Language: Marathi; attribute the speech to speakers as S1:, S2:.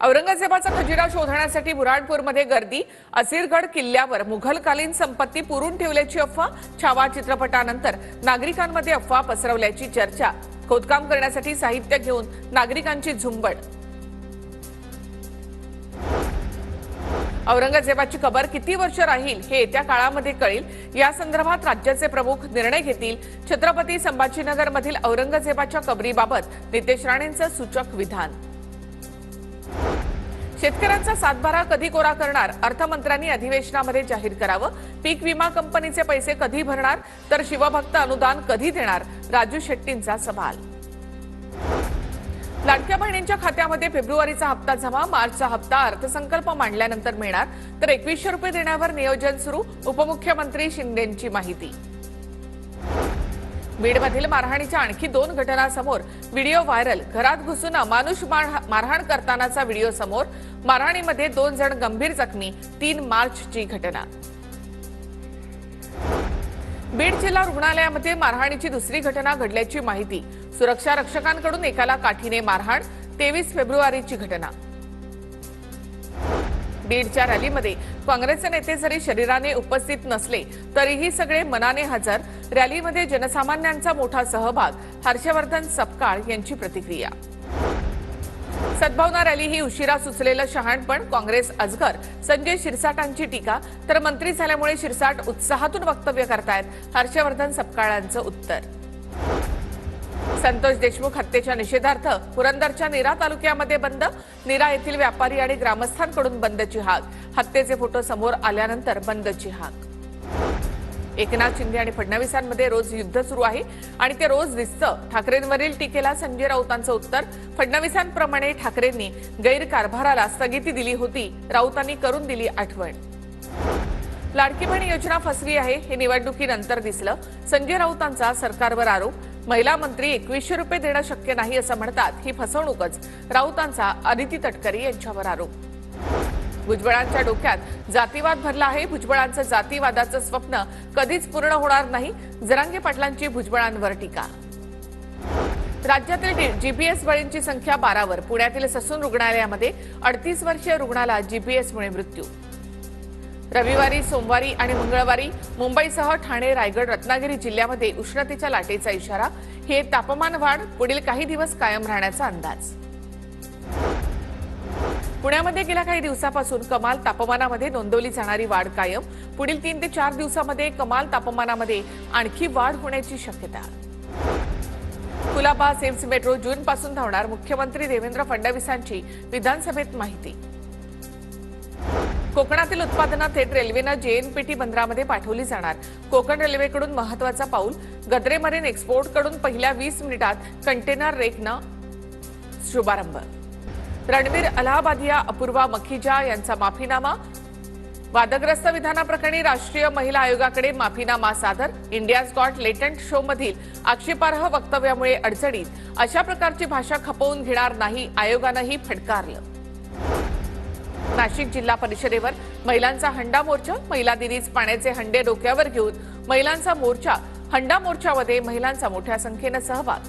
S1: औरंगजेबाचा खजिरा शोधण्यासाठी बुऱ्हाणपूरमध्ये गर्दी। असीरगड किल्ल्यावर मुघलकालीन संपत्ती पुरून ठेवल्याची अफवा। छावा चित्रपटानंतर नागरिकांमध्ये अफवा पसरवल्याची चर्चा। खोदकाम करण्यासाठी साहित्य घेऊन नागरिकांची झुंबड। औरंगजेबाची कबर किती वर्ष राहील हे येत्या काळामध्ये कळेल। या संदर्भात राज्याचे प्रमुख निर्णय घेतील। छत्रपती संभाजीनगरमधील औरंगजेबाच्या कबरीबाबत नितेश राणेंचं सूचक विधान। शेतकऱ्यांचा सातबारा कधी कोरा करणार? अर्थमंत्र्यांनी अधिवेशनामध्ये जाहीर करावं। पीक विमा कंपनीचे पैसे कधी भरणार? तर शिवभक्त अनुदान कधी देणार? राजू शेट्टींचा सवाल। लाडक्या बहिणींच्या खात्यामध्ये फेब्रुवारीचा हप्ता जमा। मार्चचा हप्ता अर्थसंकल्प मांडल्यानंतर मिळणार। तर 2100 रुपये देण्यावर नियोजन सुरू। उपमुख्यमंत्री शिंदेंची माहिती। बीडमधील मारहाणीच्या आणखी 2 घटना समोर। Video viral. घरात घुसून अमानुष मारहाण करतानाचा व्हिडिओ समोर। मारहाणीमध्ये 2 जण गंभीर जखमी। 3 मार्चची घटना। बीड जिल्हा रुग्णालयामध्ये मारहाणीची दुसरी घटना घडल्याची माहिती। सुरक्षा रक्षकांकडून एकाला काठीने मारहाण। 23 फेब्रुवारीची घटना। बीडच्या रॅलीमध्ये काँग्रेसचे नेते जरी शरीराने उपस्थित नसले तरीही सगळे मनाने हजर। रॅलीमध्ये जनसामान्यांचा मोठा सहभाग। हर्षवर्धन सपकाळ यांची प्रतिक्रिया। सद्भावना रॅली ही उशिरा सुचलेलं शहाणपण। काँग्रेस अजगर। संजय शिरसाटांची टीका। तर मंत्री झाल्यामुळे शिरसाट उत्साहातून वक्तव्य करतायत। हर्षवर्धन सपकाळांचं उत्तर। संतोष देशमुख हत्येच्या निषेधार्थ पुरंदरच्या नीरा तालुक्यामध्ये बंद। नीरा येथील व्यापारी आणि ग्रामस्थांकडून बंदची हाक। हत्येचे फोटो समोर आल्यानंतर बंदची हाक। एकनाथ शिंदे आणि फडणवीसांमध्ये रोज युद्ध सुरू आहे आणि ते रोज दिसतं। ठाकरेंवरील टीकेला संजय राऊतांचं उत्तर। फडणवीसांप्रमाणे ठाकरेंनी गैरकारभाराला स्थगिती दिली होती। राऊतांनी करून दिली आठवण। लाडकी बहीण योजना फसवी आहे हे निवडणुकीनंतर दिसलं। संजय राऊतांचा सरकारवर आरोप। महिला मंत्री 2100 रुपये देणं शक्य नाही असं म्हणतात। ही फसवणूकच। राऊतांचा आदिती तटकरे यांच्यावर आरोप। भुजबळांच्या डोक्यात जातीवाद भरला आहे। भुजबळांचं जातीवादाचं स्वप्न कधीच पूर्ण होणार नाही। जरांगे पाटलांची भुजबळांवर टीका। राज्यातील जीपीएस बळींची संख्या 12वर। पुण्यातील ससून रुग्णालयामध्ये 38 वर्षीय रुग्णाला जीपीएसमुळे मृत्यू। रविवारी, सोमवारी आणि मंगळवारी मुंबईसह ठाणे, रायगड, रत्नागिरी जिल्ह्यामध्ये उष्णतेच्या लाटेचा इशारा। हे तापमान वाढ पुढील काही दिवस कायम राहण्याचा अंदाज। पुण्यामध्ये गेल्या काही दिवसापासून कमाल तापमानामध्ये नोंदवली जाणारी वाढ कायम। पुढील 3 ते 4 दिवसांमध्ये कमाल तापमानामध्ये आणखी वाढ होण्याची शक्यता। कुलाबा एम्स मेट्रो जूनपासून धावणार। मुख्यमंत्री देवेंद्र फडणवीसांची विधानसभेत माहिती। कोकणातील उत्पादनं थेट रेल्वेनं जेएनपीटी बंदरामध्ये पाठवली जाणार। कोकण रेल्वेकडून महत्वाचा पाऊल। गद्रे मरीन एक्सपोर्टकडून पहिल्या 20 मिनिटात कंटेनर रेकनं शुभारंभ। रणवीर अलाहाबादिया, अपूर्वा मखिजा यांचा माफीनामा। वादग्रस्त विधानाप्रकरणी राष्ट्रीय महिला आयोगाकडे माफीनामा सादर। इंडियाज गॉट लेटंट शोमधील आक्षेपार्ह वक्तव्यामुळे अडचणीत। अशा प्रकारची भाषा खपवून घेणार नाही, आयोगानंही फटकारलं। नाशिक जिल्हा परिषदेवर महिलांचा हंडा मोर्चा। महिला दिनीच पाण्याचे हंडे डोक्यावर घेऊन महिलांचा मोर्चा। हंडा मोर्चामध्ये महिलांचा मोठ्या संख्येनं सहभाग।